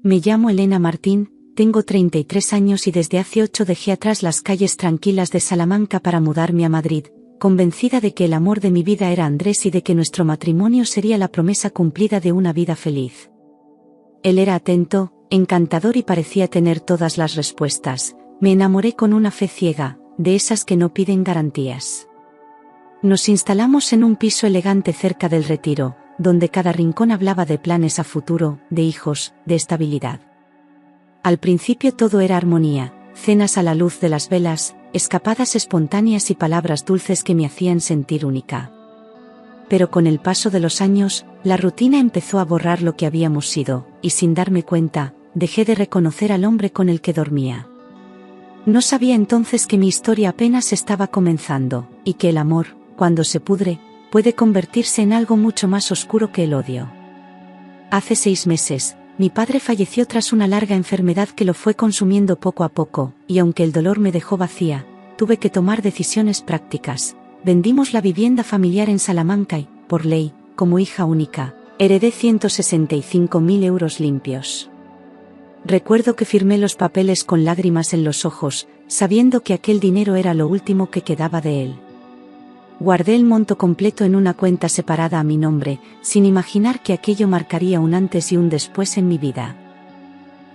Me llamo Elena Martín, tengo 33 años y desde hace 8 dejé atrás las calles tranquilas de Salamanca para mudarme a Madrid, convencida de que el amor de mi vida era Andrés y de que nuestro matrimonio sería la promesa cumplida de una vida feliz. Él era atento, encantador y parecía tener todas las respuestas. Me enamoré con una fe ciega, de esas que no piden garantías. Nos instalamos en un piso elegante cerca del Retiro, donde cada rincón hablaba de planes a futuro, de hijos, de estabilidad. Al principio todo era armonía, cenas a la luz de las velas, escapadas espontáneas y palabras dulces que me hacían sentir única. Pero con el paso de los años, la rutina empezó a borrar lo que habíamos sido, y sin darme cuenta, dejé de reconocer al hombre con el que dormía. No sabía entonces que mi historia apenas estaba comenzando, y que el amor, cuando se pudre, puede convertirse en algo mucho más oscuro que el odio. Hace 6 meses, mi padre falleció tras una larga enfermedad que lo fue consumiendo poco a poco, y aunque el dolor me dejó vacía, tuve que tomar decisiones prácticas. Vendimos la vivienda familiar en Salamanca y, por ley, como hija única, heredé 165.000 euros limpios. Recuerdo que firmé los papeles con lágrimas en los ojos, sabiendo que aquel dinero era lo último que quedaba de él. Guardé el monto completo en una cuenta separada a mi nombre, sin imaginar que aquello marcaría un antes y un después en mi vida.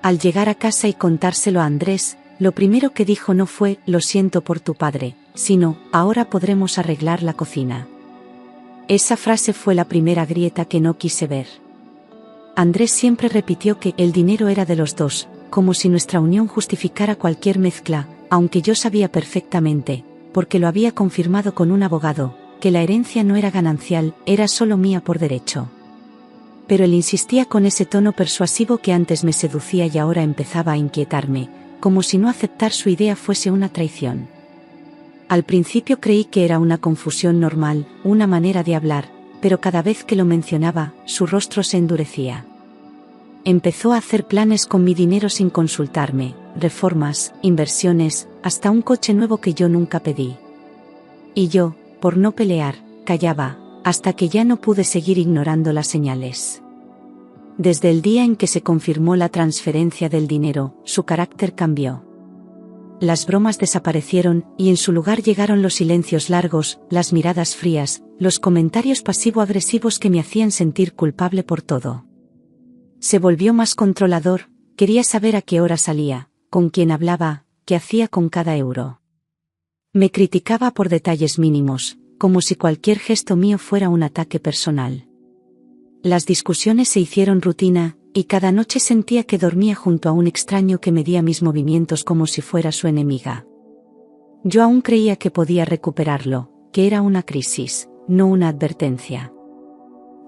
Al llegar a casa y contárselo a Andrés, lo primero que dijo no fue «lo siento por tu padre», sino «ahora podremos arreglar la cocina». Esa frase fue la primera grieta que no quise ver. Andrés siempre repitió que el dinero era de los dos, como si nuestra unión justificara cualquier mezcla, aunque yo sabía perfectamente, porque lo había confirmado con un abogado, que la herencia no era ganancial, era solo mía por derecho. Pero él insistía con ese tono persuasivo que antes me seducía y ahora empezaba a inquietarme, como si no aceptar su idea fuese una traición. Al principio creí que era una confusión normal, una manera de hablar, pero cada vez que lo mencionaba, su rostro se endurecía. Empezó a hacer planes con mi dinero sin consultarme, reformas, inversiones, hasta un coche nuevo que yo nunca pedí. Y yo, por no pelear, callaba, hasta que ya no pude seguir ignorando las señales. Desde el día en que se confirmó la transferencia del dinero, su carácter cambió. Las bromas desaparecieron, y en su lugar llegaron los silencios largos, las miradas frías, los comentarios pasivo-agresivos que me hacían sentir culpable por todo. Se volvió más controlador, quería saber a qué hora salía, con quién hablaba, qué hacía con cada euro. Me criticaba por detalles mínimos, como si cualquier gesto mío fuera un ataque personal. Las discusiones se hicieron rutina, y cada noche sentía que dormía junto a un extraño que medía mis movimientos como si fuera su enemiga. Yo aún creía que podía recuperarlo, que era una crisis, no una advertencia.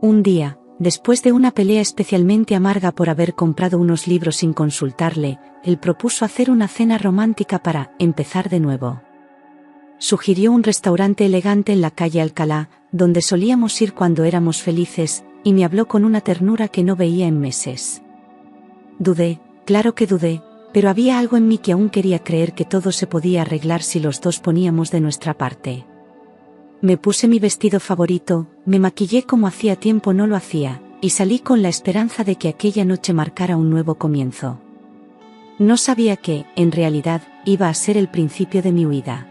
Un día, después de una pelea especialmente amarga por haber comprado unos libros sin consultarle, él propuso hacer una cena romántica para empezar de nuevo. Sugirió un restaurante elegante en la calle Alcalá, donde solíamos ir cuando éramos felices, y me habló con una ternura que no veía en meses. Dudé, claro que dudé, pero había algo en mí que aún quería creer que todo se podía arreglar si los dos poníamos de nuestra parte. Me puse mi vestido favorito, me maquillé como hacía tiempo no lo hacía, y salí con la esperanza de que aquella noche marcara un nuevo comienzo. No sabía que, en realidad, iba a ser el principio de mi huida.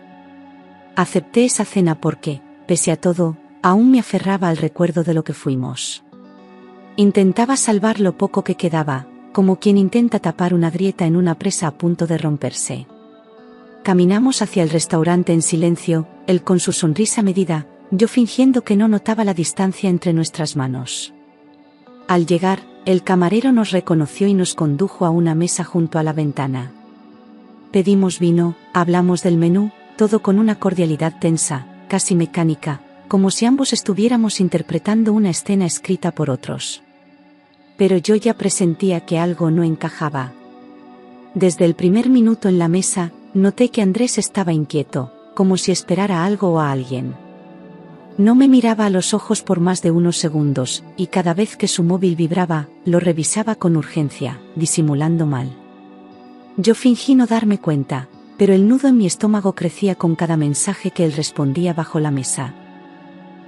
Acepté esa cena porque, pese a todo, aún me aferraba al recuerdo de lo que fuimos. Intentaba salvar lo poco que quedaba, como quien intenta tapar una grieta en una presa a punto de romperse. Caminamos hacia el restaurante en silencio, él con su sonrisa medida, yo fingiendo que no notaba la distancia entre nuestras manos. Al llegar, el camarero nos reconoció y nos condujo a una mesa junto a la ventana. Pedimos vino, hablamos del menú, todo con una cordialidad tensa, casi mecánica, como si ambos estuviéramos interpretando una escena escrita por otros. Pero yo ya presentía que algo no encajaba. Desde el primer minuto en la mesa, noté que Andrés estaba inquieto, como si esperara algo o a alguien. No me miraba a los ojos por más de unos segundos, y cada vez que su móvil vibraba, lo revisaba con urgencia, disimulando mal. Yo fingí no darme cuenta, pero el nudo en mi estómago crecía con cada mensaje que él respondía bajo la mesa.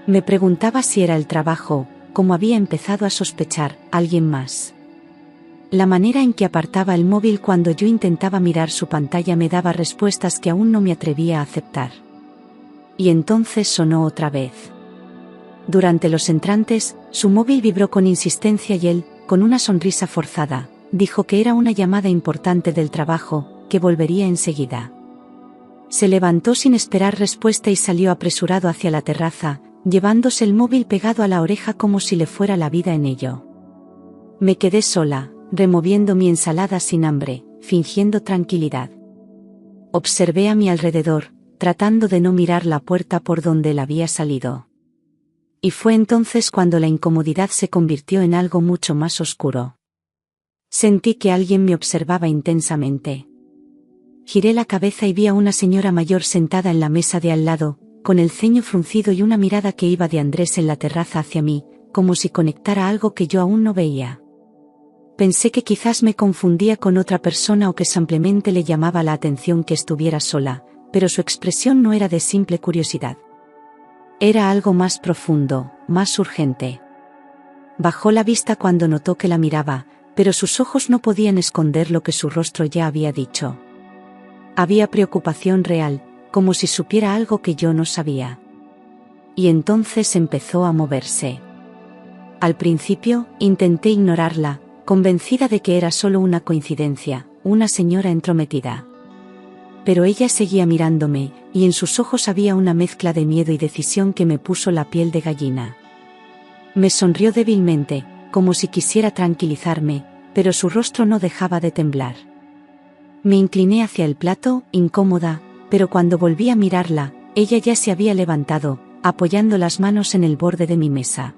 Me preguntaba si era el trabajo, como había empezado a sospechar, alguien más. La manera en que apartaba el móvil cuando yo intentaba mirar su pantalla me daba respuestas que aún no me atrevía a aceptar. Y entonces sonó otra vez. Durante los entrantes, su móvil vibró con insistencia y él, con una sonrisa forzada, dijo que era una llamada importante del trabajo, que volvería enseguida. Se levantó sin esperar respuesta y salió apresurado hacia la terraza, llevándose el móvil pegado a la oreja como si le fuera la vida en ello. Me quedé sola, removiendo mi ensalada sin hambre, fingiendo tranquilidad. Observé a mi alrededor, tratando de no mirar la puerta por donde él había salido. Y fue entonces cuando la incomodidad se convirtió en algo mucho más oscuro. Sentí que alguien me observaba intensamente. Giré la cabeza y vi a una señora mayor sentada en la mesa de al lado, con el ceño fruncido y una mirada que iba de Andrés en la terraza hacia mí, como si conectara algo que yo aún no veía. Pensé que quizás me confundía con otra persona o que simplemente le llamaba la atención que estuviera sola, pero su expresión no era de simple curiosidad. Era algo más profundo, más urgente. Bajó la vista cuando notó que la miraba, pero sus ojos no podían esconder lo que su rostro ya había dicho. Había preocupación real, como si supiera algo que yo no sabía. Y entonces empezó a moverse. Al principio, intenté ignorarla, convencida de que era solo una coincidencia, una señora entrometida. Pero ella seguía mirándome, y en sus ojos había una mezcla de miedo y decisión que me puso la piel de gallina. Me sonrió débilmente, como si quisiera tranquilizarme, pero su rostro no dejaba de temblar. Me incliné hacia el plato, incómoda, pero cuando volví a mirarla, ella ya se había levantado, apoyando las manos en el borde de mi mesa.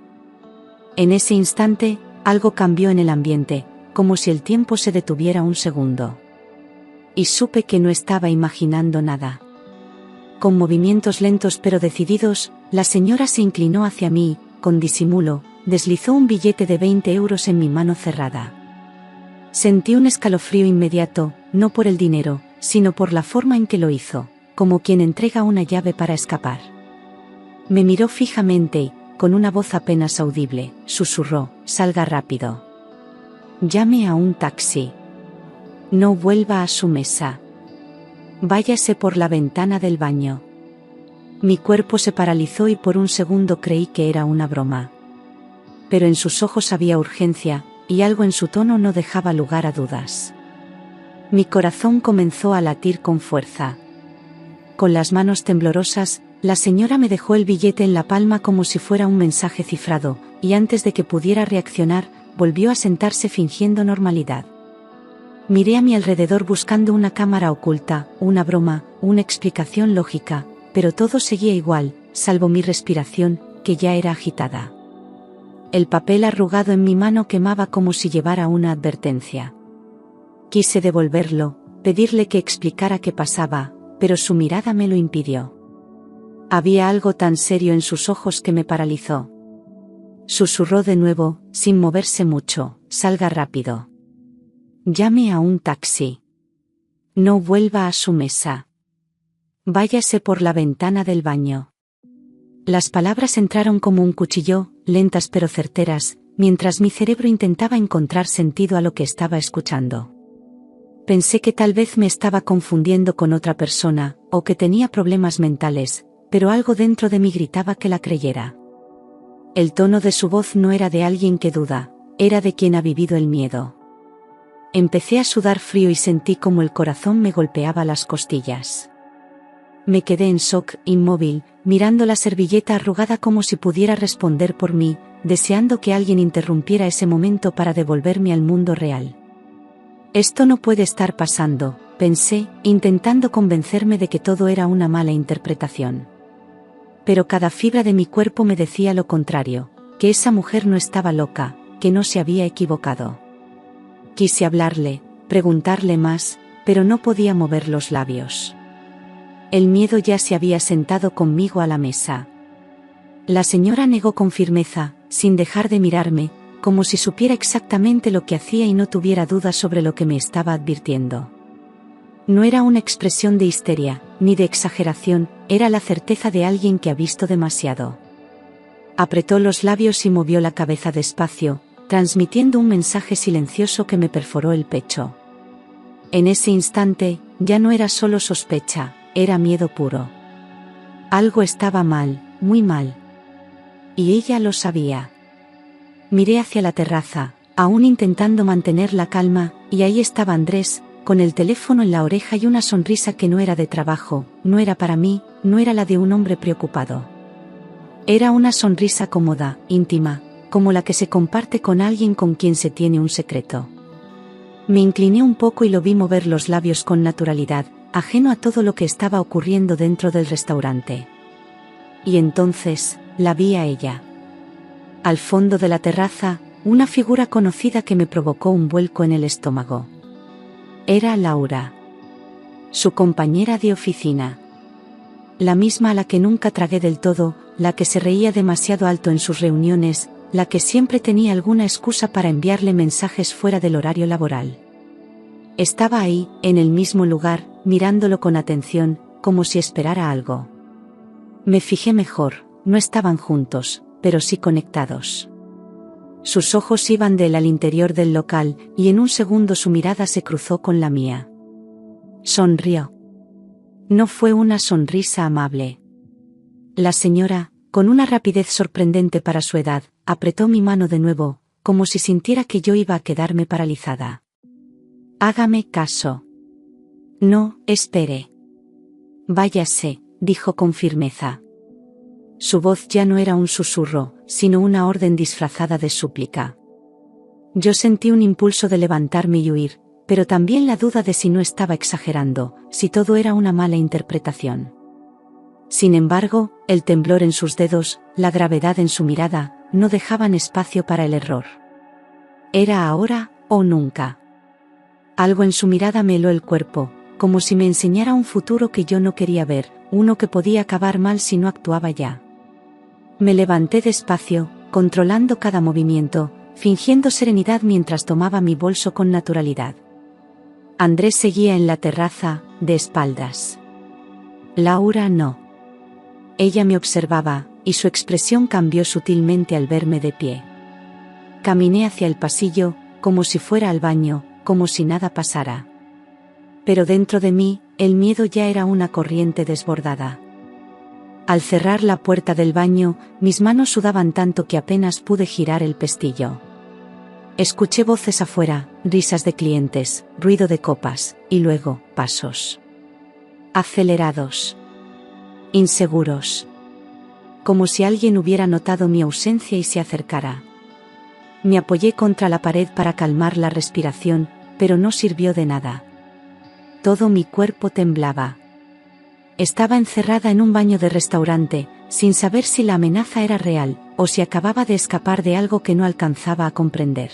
En ese instante, algo cambió en el ambiente, como si el tiempo se detuviera un segundo. Y supe que no estaba imaginando nada. Con movimientos lentos pero decididos, la señora se inclinó hacia mí, con disimulo, deslizó un billete de 20 euros en mi mano cerrada. Sentí un escalofrío inmediato, no por el dinero, sino por la forma en que lo hizo, como quien entrega una llave para escapar. Me miró fijamente y, con una voz apenas audible, susurró: «Salga rápido. Llame a un taxi. No vuelva a su mesa. Váyase por la ventana del baño». Mi cuerpo se paralizó y por un segundo creí que era una broma. Pero en sus ojos había urgencia, y algo en su tono no dejaba lugar a dudas. Mi corazón comenzó a latir con fuerza. Con las manos temblorosas, la señora me dejó el billete en la palma como si fuera un mensaje cifrado, y antes de que pudiera reaccionar, volvió a sentarse fingiendo normalidad. Miré a mi alrededor buscando una cámara oculta, una broma, una explicación lógica, pero todo seguía igual, salvo mi respiración, que ya era agitada. El papel arrugado en mi mano quemaba como si llevara una advertencia. Quise devolverlo, pedirle que explicara qué pasaba, pero su mirada me lo impidió. Había algo tan serio en sus ojos que me paralizó. Susurró de nuevo, sin moverse mucho: «Salga rápido. Llame a un taxi. No vuelva a su mesa. Váyase por la ventana del baño». Las palabras entraron como un cuchillo, lentas pero certeras, mientras mi cerebro intentaba encontrar sentido a lo que estaba escuchando. Pensé que tal vez me estaba confundiendo con otra persona, o que tenía problemas mentales, pero algo dentro de mí gritaba que la creyera. El tono de su voz no era de alguien que duda, era de quien ha vivido el miedo. Empecé a sudar frío y sentí como el corazón me golpeaba las costillas. Me quedé en shock, inmóvil, mirando la servilleta arrugada como si pudiera responder por mí, deseando que alguien interrumpiera ese momento para devolverme al mundo real. Esto no puede estar pasando, pensé, intentando convencerme de que todo era una mala interpretación. Pero cada fibra de mi cuerpo me decía lo contrario, que esa mujer no estaba loca, que no se había equivocado. Quise hablarle, preguntarle más, pero no podía mover los labios. El miedo ya se había sentado conmigo a la mesa. La señora negó con firmeza, sin dejar de mirarme, como si supiera exactamente lo que hacía y no tuviera dudas sobre lo que me estaba advirtiendo. No era una expresión de histeria, ni de exageración, era la certeza de alguien que ha visto demasiado. Apretó los labios y movió la cabeza despacio, transmitiendo un mensaje silencioso que me perforó el pecho. En ese instante, ya no era solo sospecha, era miedo puro. Algo estaba mal, muy mal. Y ella lo sabía. Miré hacia la terraza, aún intentando mantener la calma, y ahí estaba Andrés, con el teléfono en la oreja y una sonrisa que no era de trabajo, no era para mí, no era la de un hombre preocupado. Era una sonrisa cómoda, íntima, como la que se comparte con alguien con quien se tiene un secreto. Me incliné un poco y lo vi mover los labios con naturalidad, ajeno a todo lo que estaba ocurriendo dentro del restaurante. Y entonces, la vi a ella. Al fondo de la terraza, una figura conocida que me provocó un vuelco en el estómago. Era Laura. Su compañera de oficina. La misma a la que nunca tragué del todo, la que se reía demasiado alto en sus reuniones, la que siempre tenía alguna excusa para enviarle mensajes fuera del horario laboral. Estaba ahí, en el mismo lugar, mirándolo con atención, como si esperara algo. Me fijé mejor, no estaban juntos, pero sí conectados. Sus ojos iban de él al interior del local, y en un segundo su mirada se cruzó con la mía. Sonrió. No fue una sonrisa amable. La señora, con una rapidez sorprendente para su edad, apretó mi mano de nuevo, como si sintiera que yo iba a quedarme paralizada. Hágame caso. No, espere. Váyase, dijo con firmeza. Su voz ya no era un susurro, sino una orden disfrazada de súplica. Yo sentí un impulso de levantarme y huir, pero también la duda de si no estaba exagerando, si todo era una mala interpretación. Sin embargo, el temblor en sus dedos, la gravedad en su mirada, no dejaban espacio para el error. Era ahora, o nunca. Algo en su mirada me heló el cuerpo, como si me enseñara un futuro que yo no quería ver, uno que podía acabar mal si no actuaba ya. Me levanté despacio, controlando cada movimiento, fingiendo serenidad mientras tomaba mi bolso con naturalidad. Andrés seguía en la terraza, de espaldas. Laura no. Ella me observaba, y su expresión cambió sutilmente al verme de pie. Caminé hacia el pasillo, como si fuera al baño, como si nada pasara. Pero dentro de mí, el miedo ya era una corriente desbordada. Al cerrar la puerta del baño, mis manos sudaban tanto que apenas pude girar el pestillo. Escuché voces afuera, risas de clientes, ruido de copas, y luego, pasos. Acelerados. Inseguros. Como si alguien hubiera notado mi ausencia y se acercara. Me apoyé contra la pared para calmar la respiración, pero no sirvió de nada. Todo mi cuerpo temblaba. Estaba encerrada en un baño de restaurante, sin saber si la amenaza era real, o si acababa de escapar de algo que no alcanzaba a comprender.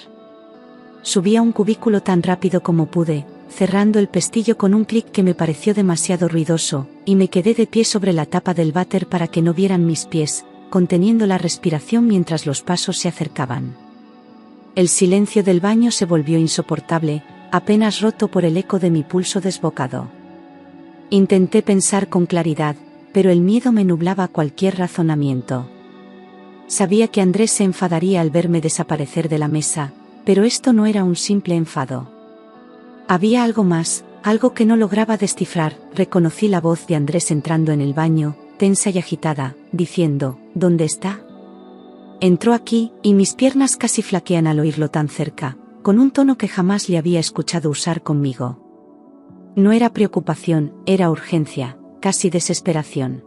Subí a un cubículo tan rápido como pude, cerrando el pestillo con un clic que me pareció demasiado ruidoso, y me quedé de pie sobre la tapa del váter para que no vieran mis pies, conteniendo la respiración mientras los pasos se acercaban. El silencio del baño se volvió insoportable, apenas roto por el eco de mi pulso desbocado. Intenté pensar con claridad, pero el miedo me nublaba cualquier razonamiento. Sabía que Andrés se enfadaría al verme desaparecer de la mesa, pero esto no era un simple enfado. Había algo más, algo que no lograba descifrar. Reconocí la voz de Andrés entrando en el baño, tensa y agitada, diciendo, ¿dónde está? Entró aquí, y mis piernas casi flaquean al oírlo tan cerca, con un tono que jamás le había escuchado usar conmigo. No era preocupación, era urgencia, casi desesperación.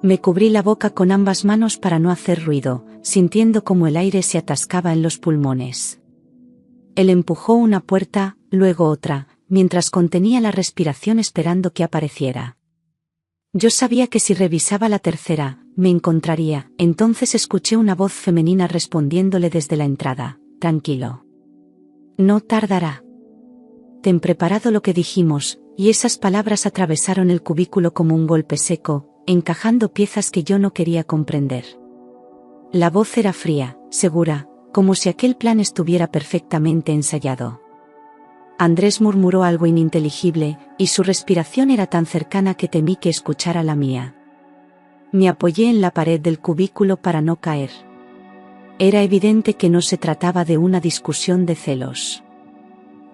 Me cubrí la boca con ambas manos para no hacer ruido, sintiendo como el aire se atascaba en los pulmones. Él empujó una puerta, luego otra, mientras contenía la respiración esperando que apareciera. Yo sabía que si revisaba la tercera, me encontraría. Entonces escuché una voz femenina respondiéndole desde la entrada, tranquilo. No tardará. Ten preparado lo que dijimos, y esas palabras atravesaron el cubículo como un golpe seco, encajando piezas que yo no quería comprender. La voz era fría, segura, como si aquel plan estuviera perfectamente ensayado. Andrés murmuró algo ininteligible, y su respiración era tan cercana que temí que escuchara la mía. Me apoyé en la pared del cubículo para no caer. Era evidente que no se trataba de una discusión de celos.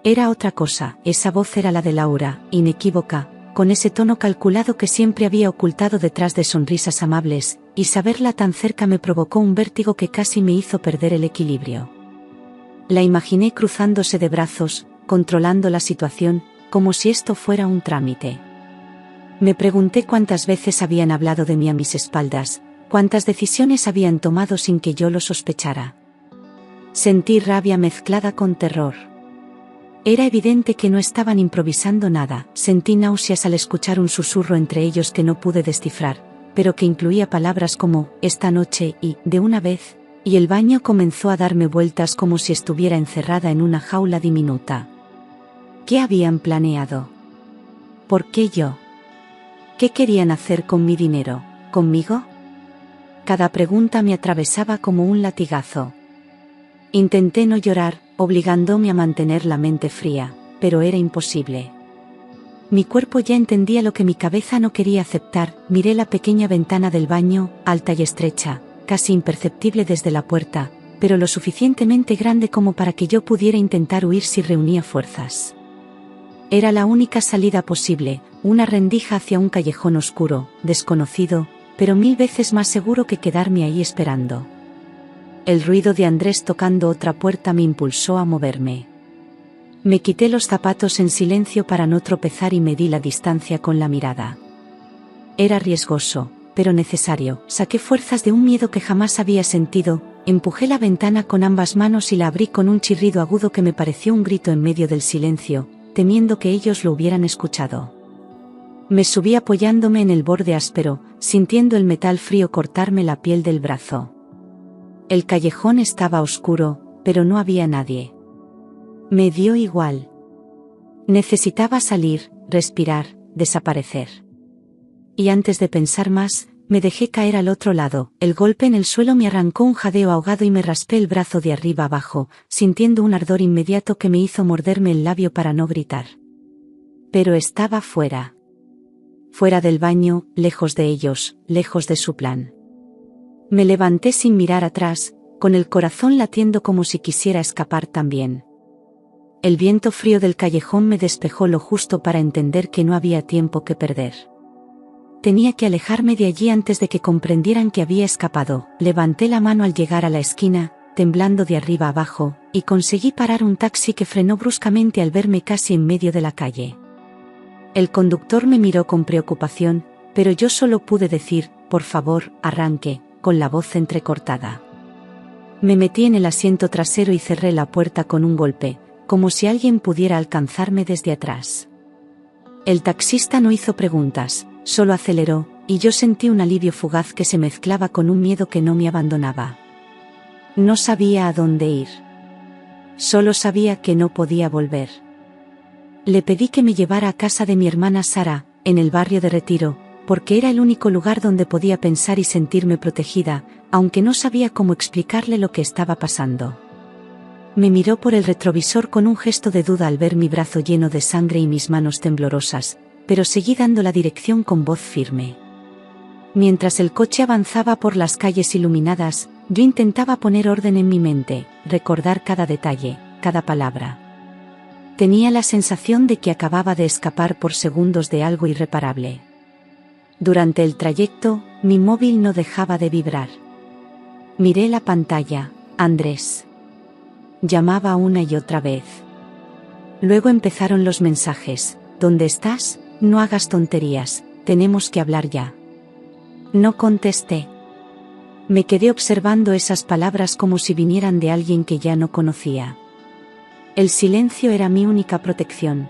Era otra cosa, esa voz era la de Laura, inequívoca, con ese tono calculado que siempre había ocultado detrás de sonrisas amables, y saberla tan cerca me provocó un vértigo que casi me hizo perder el equilibrio. La imaginé cruzándose de brazos, controlando la situación, como si esto fuera un trámite. Me pregunté cuántas veces habían hablado de mí a mis espaldas, cuántas decisiones habían tomado sin que yo lo sospechara. Sentí rabia mezclada con terror. Era evidente que no estaban improvisando nada. Sentí náuseas al escuchar un susurro entre ellos que no pude descifrar, pero que incluía palabras como «esta noche» y «de una vez», y el baño comenzó a darme vueltas como si estuviera encerrada en una jaula diminuta. ¿Qué habían planeado? ¿Por qué yo? ¿Qué querían hacer con mi dinero? ¿Conmigo? Cada pregunta me atravesaba como un latigazo. Intenté no llorar, obligándome a mantener la mente fría, pero era imposible. Mi cuerpo ya entendía lo que mi cabeza no quería aceptar. Miré la pequeña ventana del baño, alta y estrecha, casi imperceptible desde la puerta, pero lo suficientemente grande como para que yo pudiera intentar huir si reunía fuerzas. Era la única salida posible, una rendija hacia un callejón oscuro, desconocido, pero 1000 veces más seguro que quedarme ahí esperando. El ruido de Andrés tocando otra puerta me impulsó a moverme. Me quité los zapatos en silencio para no tropezar y medí la distancia con la mirada. Era riesgoso, pero necesario. Saqué fuerzas de un miedo que jamás había sentido, empujé la ventana con ambas manos y la abrí con un chirrido agudo que me pareció un grito en medio del silencio, temiendo que ellos lo hubieran escuchado. Me subí apoyándome en el borde áspero, sintiendo el metal frío cortarme la piel del brazo. El callejón estaba oscuro, pero no había nadie. Me dio igual. Necesitaba salir, respirar, desaparecer. Y antes de pensar más, me dejé caer al otro lado. El golpe en el suelo me arrancó un jadeo ahogado y me raspé el brazo de arriba abajo, sintiendo un ardor inmediato que me hizo morderme el labio para no gritar. Pero estaba fuera. Fuera del baño, lejos de ellos, lejos de su plan. Me levanté sin mirar atrás, con el corazón latiendo como si quisiera escapar también. El viento frío del callejón me despejó lo justo para entender que no había tiempo que perder. Tenía que alejarme de allí antes de que comprendieran que había escapado. Levanté la mano al llegar a la esquina, temblando de arriba abajo, y conseguí parar un taxi que frenó bruscamente al verme casi en medio de la calle. El conductor me miró con preocupación, pero yo solo pude decir, por favor, arranque, con la voz entrecortada. Me metí en el asiento trasero y cerré la puerta con un golpe, como si alguien pudiera alcanzarme desde atrás. El taxista no hizo preguntas, solo aceleró, y yo sentí un alivio fugaz que se mezclaba con un miedo que no me abandonaba. No sabía a dónde ir. Solo sabía que no podía volver. Le pedí que me llevara a casa de mi hermana Sara, en el barrio de Retiro, porque era el único lugar donde podía pensar y sentirme protegida, aunque no sabía cómo explicarle lo que estaba pasando. Me miró por el retrovisor con un gesto de duda al ver mi brazo lleno de sangre y mis manos temblorosas, pero seguí dando la dirección con voz firme. Mientras el coche avanzaba por las calles iluminadas, yo intentaba poner orden en mi mente, recordar cada detalle, cada palabra. Tenía la sensación de que acababa de escapar por segundos de algo irreparable. Durante el trayecto, mi móvil no dejaba de vibrar. Miré la pantalla. Andrés. Llamaba una y otra vez. Luego empezaron los mensajes. ¿Dónde estás? No hagas tonterías, tenemos que hablar ya. No contesté. Me quedé observando esas palabras como si vinieran de alguien que ya no conocía. El silencio era mi única protección.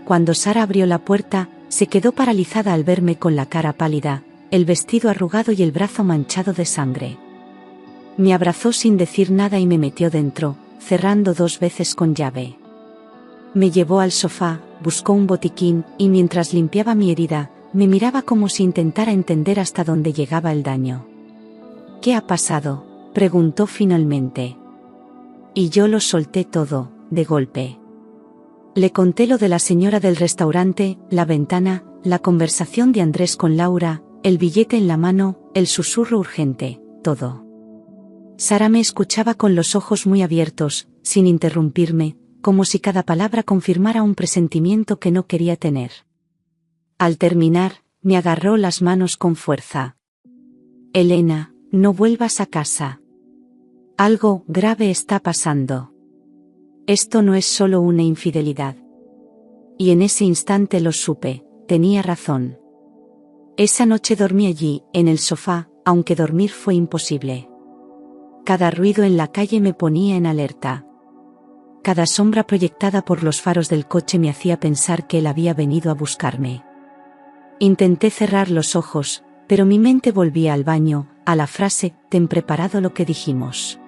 Cuando Sara abrió la puerta, se quedó paralizada al verme con la cara pálida, el vestido arrugado y el brazo manchado de sangre. Me abrazó sin decir nada y me metió dentro, cerrando 2 veces con llave. Me llevó al sofá, buscó un botiquín, y mientras limpiaba mi herida, me miraba como si intentara entender hasta dónde llegaba el daño. ¿Qué ha pasado?, preguntó finalmente. Y yo lo solté todo, de golpe. Le conté lo de la señora del restaurante, la ventana, la conversación de Andrés con Laura, el billete en la mano, el susurro urgente, todo. Sara me escuchaba con los ojos muy abiertos, sin interrumpirme, como si cada palabra confirmara un presentimiento que no quería tener. Al terminar, me agarró las manos con fuerza. Elena, no vuelvas a casa. Algo grave está pasando. Esto no es solo una infidelidad. Y en ese instante lo supe, tenía razón. Esa noche dormí allí, en el sofá, aunque dormir fue imposible. Cada ruido en la calle me ponía en alerta. Cada sombra proyectada por los faros del coche me hacía pensar que él había venido a buscarme. Intenté cerrar los ojos, pero mi mente volvía al baño, a la frase, «ten preparado lo que dijimos».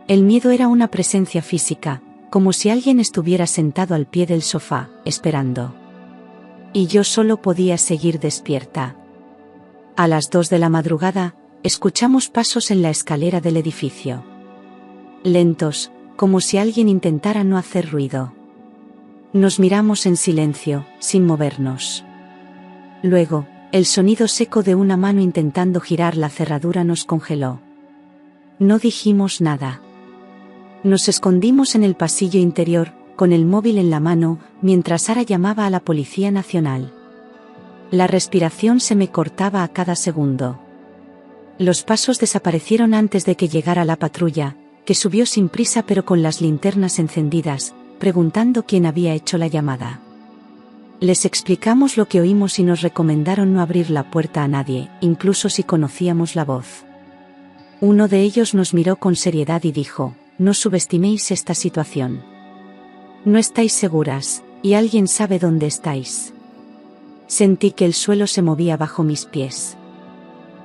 El miedo era una presencia física, como si alguien estuviera sentado al pie del sofá, esperando. Y yo solo podía seguir despierta. A las 2 de la madrugada, escuchamos pasos en la escalera del edificio. Lentos, como si alguien intentara no hacer ruido. Nos miramos en silencio, sin movernos. Luego, el sonido seco de una mano intentando girar la cerradura nos congeló. No dijimos nada. Nos escondimos en el pasillo interior, con el móvil en la mano, mientras Sara llamaba a la Policía Nacional. La respiración se me cortaba a cada segundo. Los pasos desaparecieron antes de que llegara la patrulla, que subió sin prisa pero con las linternas encendidas, preguntando quién había hecho la llamada. Les explicamos lo que oímos y nos recomendaron no abrir la puerta a nadie, incluso si conocíamos la voz. Uno de ellos nos miró con seriedad y dijo: «No subestiméis esta situación. No estáis seguras, y alguien sabe dónde estáis». Sentí que el suelo se movía bajo mis pies.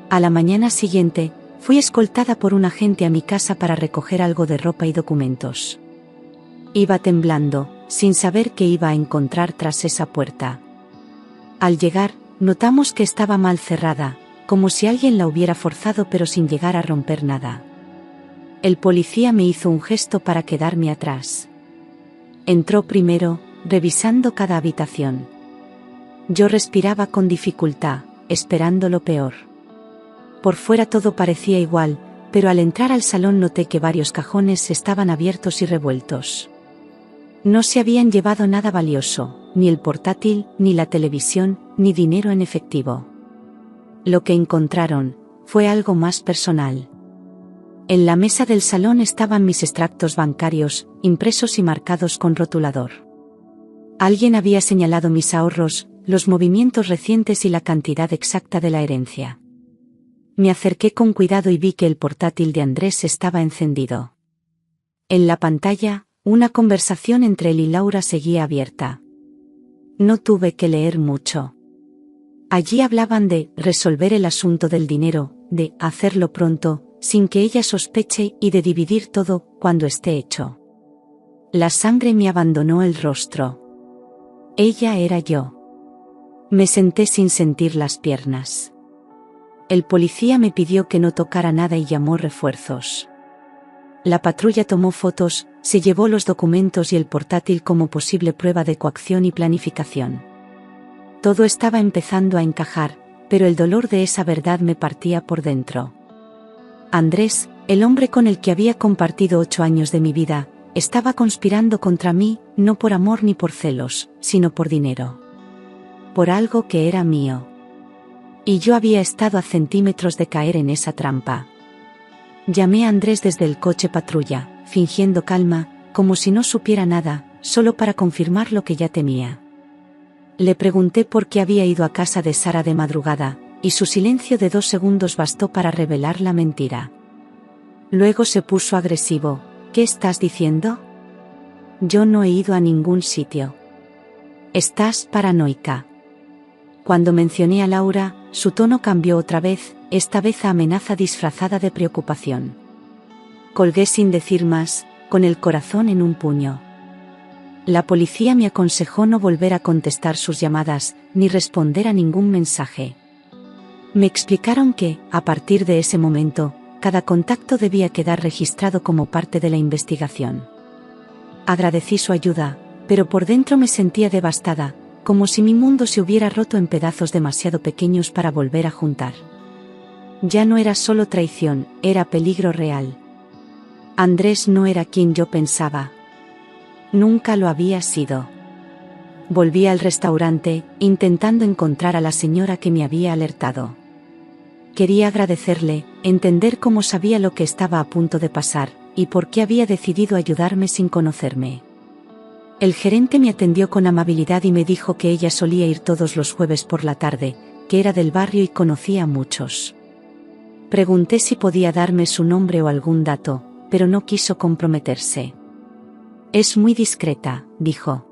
A la mañana siguiente, fui escoltada por un agente a mi casa para recoger algo de ropa y documentos. Iba temblando, sin saber qué iba a encontrar tras esa puerta. Al llegar, notamos que estaba mal cerrada, como si alguien la hubiera forzado pero sin llegar a romper nada. El policía me hizo un gesto para quedarme atrás. Entró primero, revisando cada habitación. Yo respiraba con dificultad, esperando lo peor. Por fuera todo parecía igual, pero al entrar al salón noté que varios cajones estaban abiertos y revueltos. No se habían llevado nada valioso, ni el portátil, ni la televisión, ni dinero en efectivo. Lo que encontraron fue algo más personal. En la mesa del salón estaban mis extractos bancarios, impresos y marcados con rotulador. Alguien había señalado mis ahorros, los movimientos recientes y la cantidad exacta de la herencia. Me acerqué con cuidado y vi que el portátil de Andrés estaba encendido. En la pantalla, una conversación entre él y Laura seguía abierta. No tuve que leer mucho. Allí hablaban de resolver el asunto del dinero, de hacerlo pronto, sin que ella sospeche, y de dividir todo cuando esté hecho. La sangre me abandonó el rostro. Ella era yo. Me senté sin sentir las piernas. El policía me pidió que no tocara nada y llamó refuerzos. La patrulla tomó fotos, se llevó los documentos y el portátil como posible prueba de coacción y planificación. Todo estaba empezando a encajar, pero el dolor de esa verdad me partía por dentro. Andrés, el hombre con el que había compartido 8 años de mi vida, estaba conspirando contra mí, no por amor ni por celos, sino por dinero. Por algo que era mío. Y yo había estado a centímetros de caer en esa trampa. Llamé a Andrés desde el coche patrulla, fingiendo calma, como si no supiera nada, solo para confirmar lo que ya temía. Le pregunté por qué había ido a casa de Sara de madrugada, y su silencio de 2 segundos bastó para revelar la mentira. Luego se puso agresivo. ¿Qué estás diciendo? Yo no he ido a ningún sitio. Estás paranoica. Cuando mencioné a Laura, su tono cambió otra vez, esta vez a amenaza disfrazada de preocupación. Colgué sin decir más, con el corazón en un puño. La policía me aconsejó no volver a contestar sus llamadas, ni responder a ningún mensaje. Me explicaron que, a partir de ese momento, cada contacto debía quedar registrado como parte de la investigación. Agradecí su ayuda, pero por dentro me sentía devastada, como si mi mundo se hubiera roto en pedazos demasiado pequeños para volver a juntar. Ya no era solo traición, era peligro real. Andrés no era quien yo pensaba. Nunca lo había sido. Volví al restaurante, intentando encontrar a la señora que me había alertado. Quería agradecerle, entender cómo sabía lo que estaba a punto de pasar, y por qué había decidido ayudarme sin conocerme. El gerente me atendió con amabilidad y me dijo que ella solía ir todos los jueves por la tarde, que era del barrio y conocía a muchos. Pregunté si podía darme su nombre o algún dato, pero no quiso comprometerse. Es muy discreta, dijo.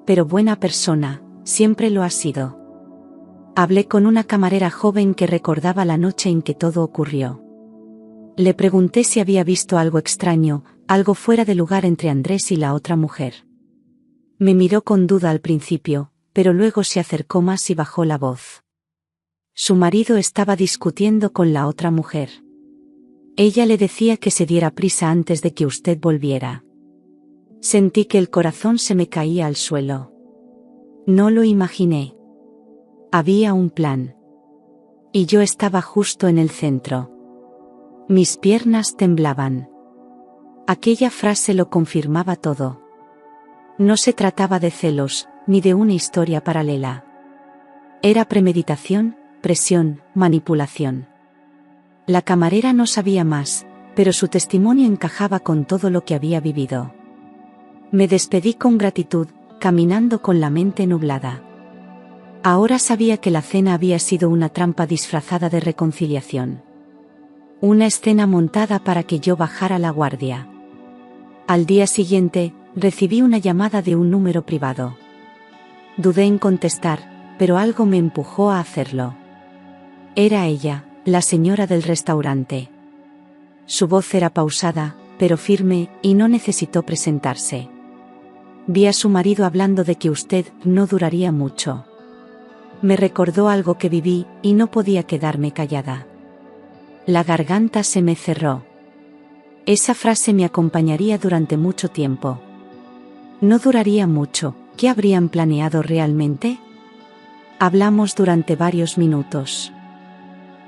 Pero buena persona, siempre lo ha sido. Hablé con una camarera joven que recordaba la noche en que todo ocurrió. Le pregunté si había visto algo extraño, algo fuera de lugar entre Andrés y la otra mujer. Me miró con duda al principio, pero luego se acercó más y bajó la voz. Su marido estaba discutiendo con la otra mujer. Ella le decía que se diera prisa antes de que usted volviera. Sentí que el corazón se me caía al suelo. No lo imaginé. Había un plan. Y yo estaba justo en el centro. Mis piernas temblaban. Aquella frase lo confirmaba todo. No se trataba de celos, ni de una historia paralela. Era premeditación, presión, manipulación. La camarera no sabía más, pero su testimonio encajaba con todo lo que había vivido. Me despedí con gratitud, caminando con la mente nublada. Ahora sabía que la cena había sido una trampa disfrazada de reconciliación. Una escena montada para que yo bajara la guardia. Al día siguiente, recibí una llamada de un número privado. Dudé en contestar, pero algo me empujó a hacerlo. Era ella, la señora del restaurante. Su voz era pausada, pero firme, y no necesitó presentarse. Vi a su marido hablando de que usted no duraría mucho. Me recordó algo que viví, y no podía quedarme callada. La garganta se me cerró. Esa frase me acompañaría durante mucho tiempo. No duraría mucho. ¿Qué habrían planeado realmente? Hablamos durante varios minutos.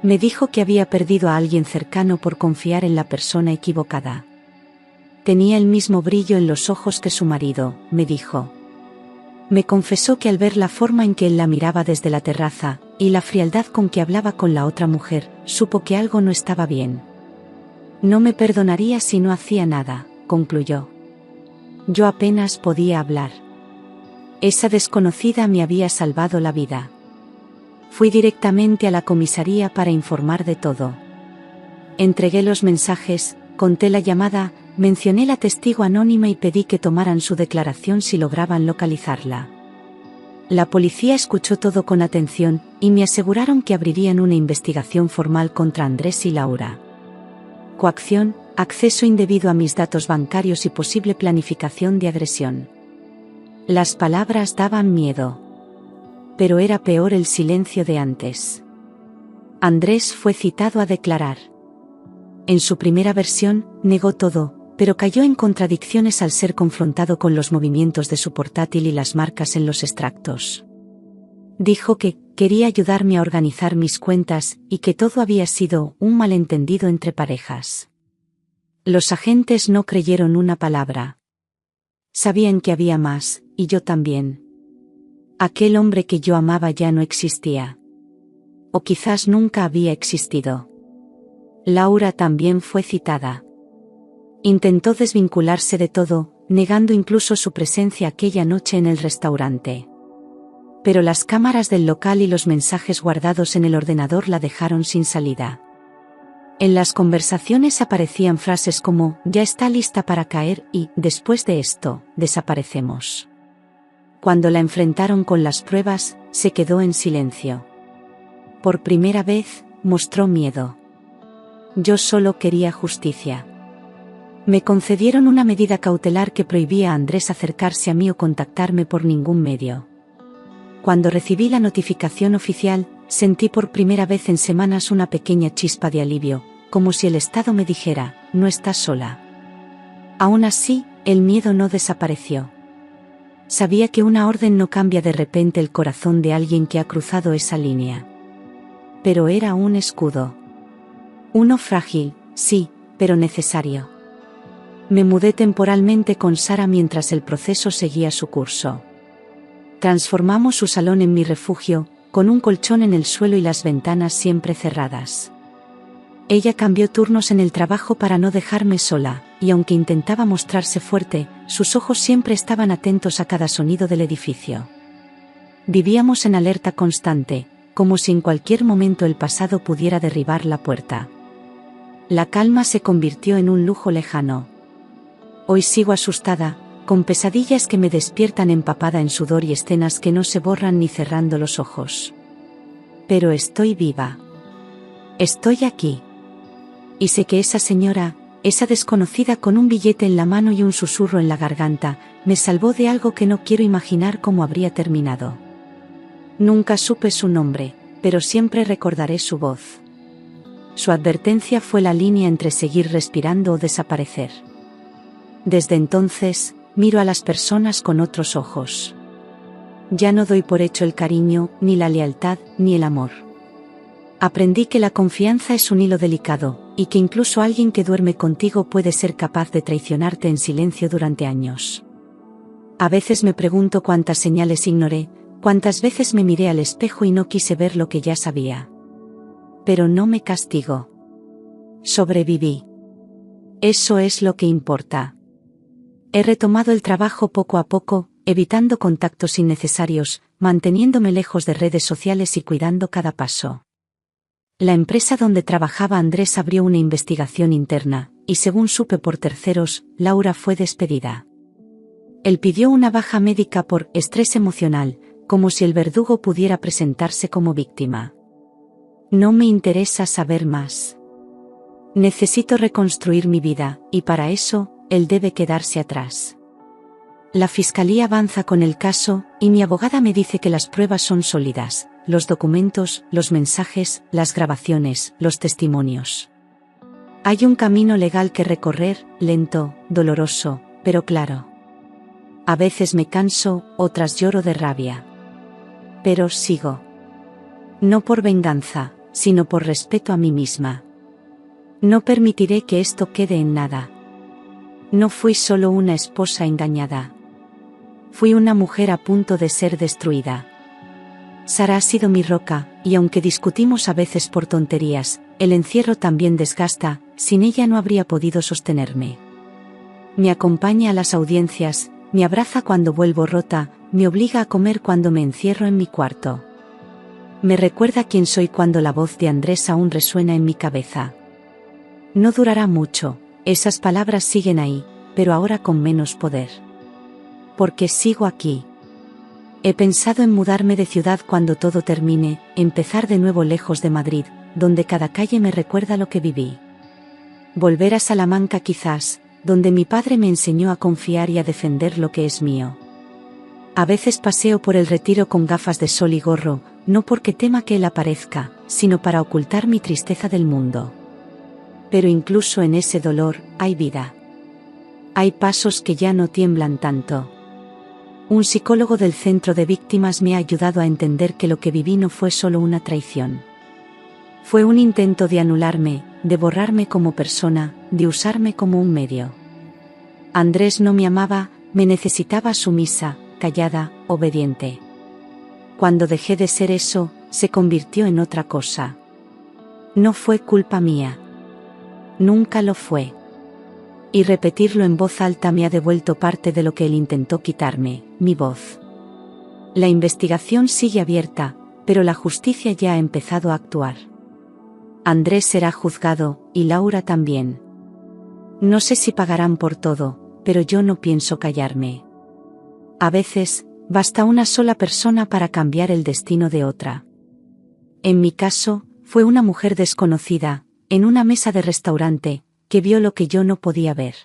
Me dijo que había perdido a alguien cercano por confiar en la persona equivocada. Tenía el mismo brillo en los ojos que su marido, me dijo. Me confesó que al ver la forma en que él la miraba desde la terraza, y la frialdad con que hablaba con la otra mujer, supo que algo no estaba bien. No me perdonaría si no hacía nada, concluyó. Yo apenas podía hablar. Esa desconocida me había salvado la vida. Fui directamente a la comisaría para informar de todo. Entregué los mensajes, conté la llamada, mencioné la testigo anónima y pedí que tomaran su declaración si lograban localizarla. La policía escuchó todo con atención, y me aseguraron que abrirían una investigación formal contra Andrés y Laura. Coacción, acceso indebido a mis datos bancarios y posible planificación de agresión. Las palabras daban miedo. Pero era peor el silencio de antes. Andrés fue citado a declarar. En su primera versión, negó todo, pero cayó en contradicciones al ser confrontado con los movimientos de su portátil y las marcas en los extractos. Dijo que quería ayudarme a organizar mis cuentas y que todo había sido un malentendido entre parejas. Los agentes no creyeron una palabra. Sabían que había más, y yo también. Aquel hombre que yo amaba ya no existía. O quizás nunca había existido. Laura también fue citada. Intentó desvincularse de todo, negando incluso su presencia aquella noche en el restaurante. Pero las cámaras del local y los mensajes guardados en el ordenador la dejaron sin salida. En las conversaciones aparecían frases como, ya está lista para caer y, después de esto, desaparecemos. Cuando la enfrentaron con las pruebas, se quedó en silencio. Por primera vez, mostró miedo. Yo solo quería justicia. Me concedieron una medida cautelar que prohibía a Andrés acercarse a mí o contactarme por ningún medio. Cuando recibí la notificación oficial, sentí por primera vez en semanas una pequeña chispa de alivio, como si el Estado me dijera, no estás sola. Aún así, el miedo no desapareció. Sabía que una orden no cambia de repente el corazón de alguien que ha cruzado esa línea. Pero era un escudo. Uno frágil, sí, pero necesario. Me mudé temporalmente con Sara mientras el proceso seguía su curso. Transformamos su salón en mi refugio, con un colchón en el suelo y las ventanas siempre cerradas. Ella cambió turnos en el trabajo para no dejarme sola, y aunque intentaba mostrarse fuerte, sus ojos siempre estaban atentos a cada sonido del edificio. Vivíamos en alerta constante, como si en cualquier momento el pasado pudiera derribar la puerta. La calma se convirtió en un lujo lejano. Hoy sigo asustada, con pesadillas que me despiertan empapada en sudor y escenas que no se borran ni cerrando los ojos. Pero estoy viva. Estoy aquí. Y sé que esa señora, esa desconocida con un billete en la mano y un susurro en la garganta, me salvó de algo que no quiero imaginar cómo habría terminado. Nunca supe su nombre, pero siempre recordaré su voz. Su advertencia fue la línea entre seguir respirando o desaparecer. Desde entonces, miro a las personas con otros ojos. Ya no doy por hecho el cariño, ni la lealtad, ni el amor. Aprendí que la confianza es un hilo delicado, y que incluso alguien que duerme contigo puede ser capaz de traicionarte en silencio durante años. A veces me pregunto cuántas señales ignoré, cuántas veces me miré al espejo y no quise ver lo que ya sabía. Pero no me castigo. Sobreviví. Eso es lo que importa. He retomado el trabajo poco a poco, evitando contactos innecesarios, manteniéndome lejos de redes sociales y cuidando cada paso. La empresa donde trabajaba Andrés abrió una investigación interna, y según supe por terceros, Laura fue despedida. Él pidió una baja médica por estrés emocional, como si el verdugo pudiera presentarse como víctima. No me interesa saber más. Necesito reconstruir mi vida, y para eso, él debe quedarse atrás. La fiscalía avanza con el caso, y mi abogada me dice que las pruebas son sólidas, los documentos, los mensajes, las grabaciones, los testimonios. Hay un camino legal que recorrer, lento, doloroso, pero claro. A veces me canso, otras lloro de rabia. Pero sigo. No por venganza, sino por respeto a mí misma. No permitiré que esto quede en nada. No fui solo una esposa engañada. Fui una mujer a punto de ser destruida. Sara ha sido mi roca, y aunque discutimos a veces por tonterías, el encierro también desgasta, sin ella no habría podido sostenerme. Me acompaña a las audiencias, me abraza cuando vuelvo rota, me obliga a comer cuando me encierro en mi cuarto. Me recuerda quién soy cuando la voz de Andrés aún resuena en mi cabeza. No durará mucho, esas palabras siguen ahí, pero ahora con menos poder. Porque sigo aquí. He pensado en mudarme de ciudad cuando todo termine, empezar de nuevo lejos de Madrid, donde cada calle me recuerda lo que viví. Volver a Salamanca quizás, donde mi padre me enseñó a confiar y a defender lo que es mío. A veces paseo por el Retiro con gafas de sol y gorro, no porque tema que él aparezca, sino para ocultar mi tristeza del mundo. Pero incluso en ese dolor, hay vida. Hay pasos que ya no tiemblan tanto. Un psicólogo del centro de víctimas me ha ayudado a entender que lo que viví no fue solo una traición. Fue un intento de anularme, de borrarme como persona, de usarme como un medio. Andrés no me amaba, me necesitaba sumisa, callada, obediente. Cuando dejé de ser eso, se convirtió en otra cosa. No fue culpa mía. Nunca lo fue. Y repetirlo en voz alta me ha devuelto parte de lo que él intentó quitarme, mi voz. La investigación sigue abierta, pero la justicia ya ha empezado a actuar. Andrés será juzgado, y Laura también. No sé si pagarán por todo, pero yo no pienso callarme. A veces, basta una sola persona para cambiar el destino de otra. En mi caso, fue una mujer desconocida, en una mesa de restaurante, que vio lo que yo no podía ver.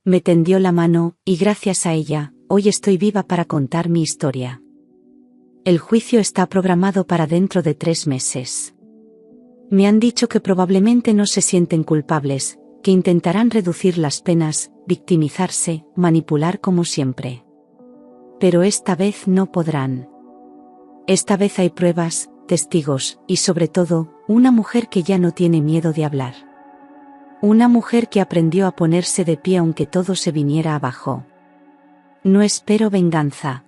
Me tendió la mano, y gracias a ella, hoy estoy viva para contar mi historia. El juicio está programado para dentro de 3 meses. Me han dicho que probablemente no se sienten culpables, que intentarán reducir las penas, victimizarse, manipular como siempre. Pero esta vez no podrán. Esta vez hay pruebas, testigos, y sobre todo, una mujer que ya no tiene miedo de hablar. Una mujer que aprendió a ponerse de pie aunque todo se viniera abajo. No espero venganza.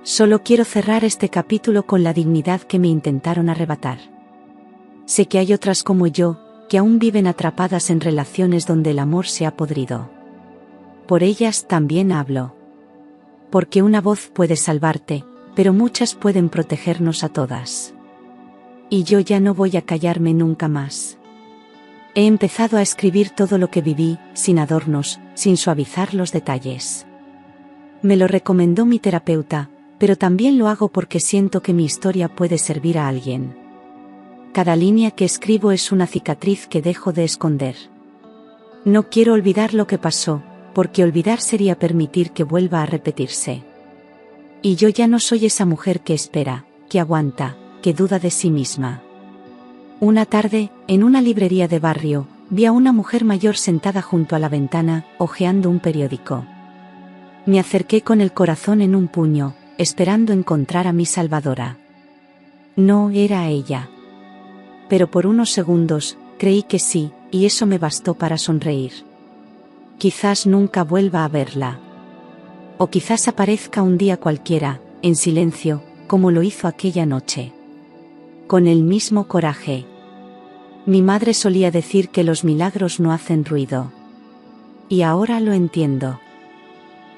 Solo quiero cerrar este capítulo con la dignidad que me intentaron arrebatar. Sé que hay otras como yo, que aún viven atrapadas en relaciones donde el amor se ha podrido. Por ellas también hablo. Porque una voz puede salvarte, pero muchas pueden protegernos a todas. Y yo ya no voy a callarme nunca más. He empezado a escribir todo lo que viví, sin adornos, sin suavizar los detalles. Me lo recomendó mi terapeuta, pero también lo hago porque siento que mi historia puede servir a alguien. Cada línea que escribo es una cicatriz que dejo de esconder. No quiero olvidar lo que pasó, porque olvidar sería permitir que vuelva a repetirse. Y yo ya no soy esa mujer que espera, que aguanta, que duda de sí misma. Una tarde, en una librería de barrio, vi a una mujer mayor sentada junto a la ventana, hojeando un periódico. Me acerqué con el corazón en un puño, esperando encontrar a mi salvadora. No era ella. Pero por unos segundos, creí que sí, y eso me bastó para sonreír. Quizás nunca vuelva a verla. O quizás aparezca un día cualquiera, en silencio, como lo hizo aquella noche. Con el mismo coraje. Mi madre solía decir que los milagros no hacen ruido. Y ahora lo entiendo.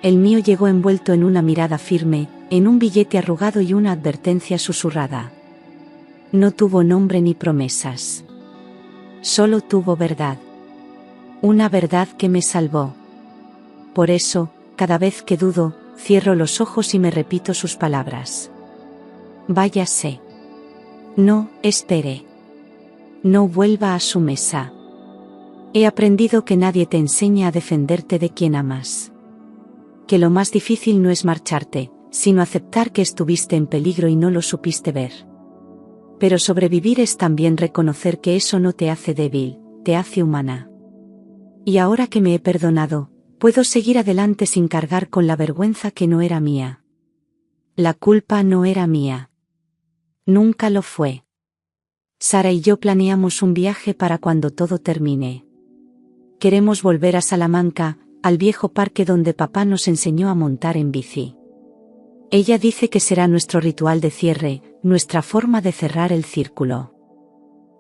El mío llegó envuelto en una mirada firme, en un billete arrugado y una advertencia susurrada. No tuvo nombre ni promesas. Solo tuvo verdad. Una verdad que me salvó. Por eso, cada vez que dudo, cierro los ojos y me repito sus palabras. Váyase. No, espere. No vuelva a su mesa. He aprendido que nadie te enseña a defenderte de quien amas. Que lo más difícil no es marcharte, sino aceptar que estuviste en peligro y no lo supiste ver. Pero sobrevivir es también reconocer que eso no te hace débil, te hace humana. Y ahora que me he perdonado, puedo seguir adelante sin cargar con la vergüenza que no era mía. La culpa no era mía. Nunca lo fue. Sara y yo planeamos un viaje para cuando todo termine. Queremos volver a Salamanca, al viejo parque donde papá nos enseñó a montar en bici. Ella dice que será nuestro ritual de cierre, nuestra forma de cerrar el círculo.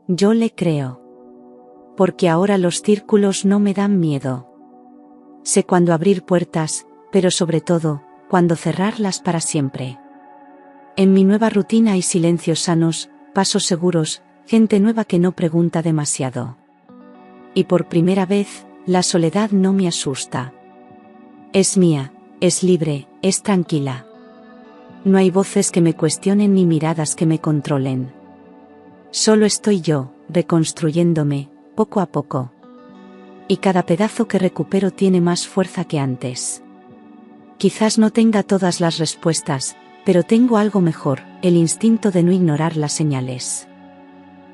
Yo le creo. Porque ahora los círculos no me dan miedo. Sé cuándo abrir puertas, pero sobre todo, cuándo cerrarlas para siempre. En mi nueva rutina hay silencios sanos, pasos seguros, gente nueva que no pregunta demasiado. Y por primera vez, la soledad no me asusta. Es mía, es libre, es tranquila. No hay voces que me cuestionen ni miradas que me controlen. Solo estoy yo, reconstruyéndome, poco a poco. Y cada pedazo que recupero tiene más fuerza que antes. Quizás no tenga todas las respuestas, pero tengo algo mejor, el instinto de no ignorar las señales.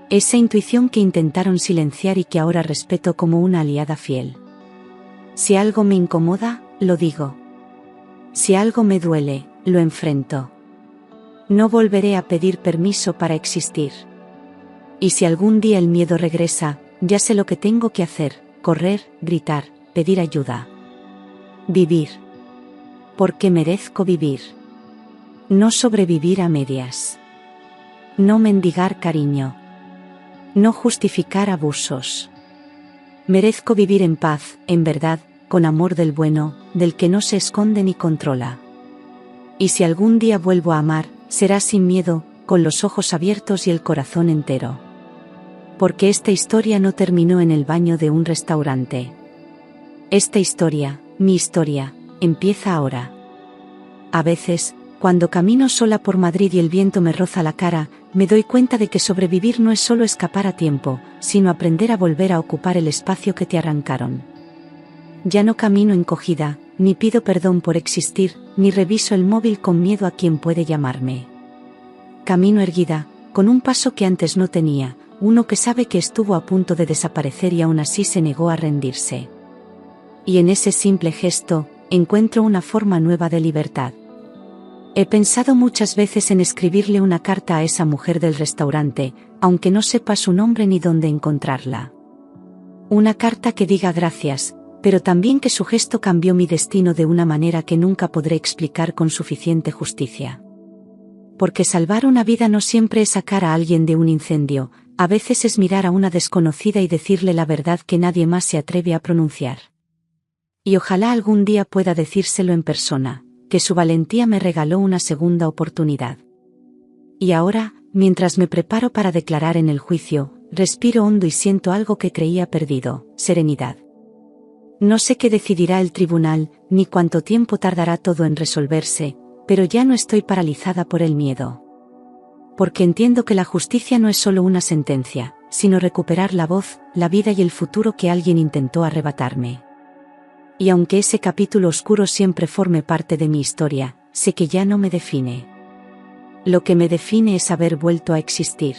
Esa intuición que intentaron silenciar y que ahora respeto como una aliada fiel. Si algo me incomoda, lo digo. Si algo me duele, lo enfrento. No volveré a pedir permiso para existir. Y si algún día el miedo regresa, ya sé lo que tengo que hacer, correr, gritar, pedir ayuda. Vivir. Porque merezco vivir. No sobrevivir a medias. No mendigar cariño. No justificar abusos. Merezco vivir en paz, en verdad, con amor del bueno, del que no se esconde ni controla. Y si algún día vuelvo a amar, será sin miedo, con los ojos abiertos y el corazón entero. Porque esta historia no terminó en el baño de un restaurante. Esta historia, mi historia, empieza ahora. A veces, cuando camino sola por Madrid y el viento me roza la cara, me doy cuenta de que sobrevivir no es solo escapar a tiempo, sino aprender a volver a ocupar el espacio que te arrancaron. Ya no camino encogida, ni pido perdón por existir, ni reviso el móvil con miedo a quien puede llamarme. Camino erguida, con un paso que antes no tenía, uno que sabe que estuvo a punto de desaparecer y aún así se negó a rendirse. Y en ese simple gesto, encuentro una forma nueva de libertad. He pensado muchas veces en escribirle una carta a esa mujer del restaurante, aunque no sepa su nombre ni dónde encontrarla. Una carta que diga gracias, pero también que su gesto cambió mi destino de una manera que nunca podré explicar con suficiente justicia. Porque salvar una vida no siempre es sacar a alguien de un incendio, a veces es mirar a una desconocida y decirle la verdad que nadie más se atreve a pronunciar. Y ojalá algún día pueda decírselo en persona, que su valentía me regaló una segunda oportunidad. Y ahora, mientras me preparo para declarar en el juicio, respiro hondo y siento algo que creía perdido: serenidad. No sé qué decidirá el tribunal, ni cuánto tiempo tardará todo en resolverse, pero ya no estoy paralizada por el miedo. Porque entiendo que la justicia no es solo una sentencia, sino recuperar la voz, la vida y el futuro que alguien intentó arrebatarme. Y aunque ese capítulo oscuro siempre forme parte de mi historia, sé que ya no me define. Lo que me define es haber vuelto a existir.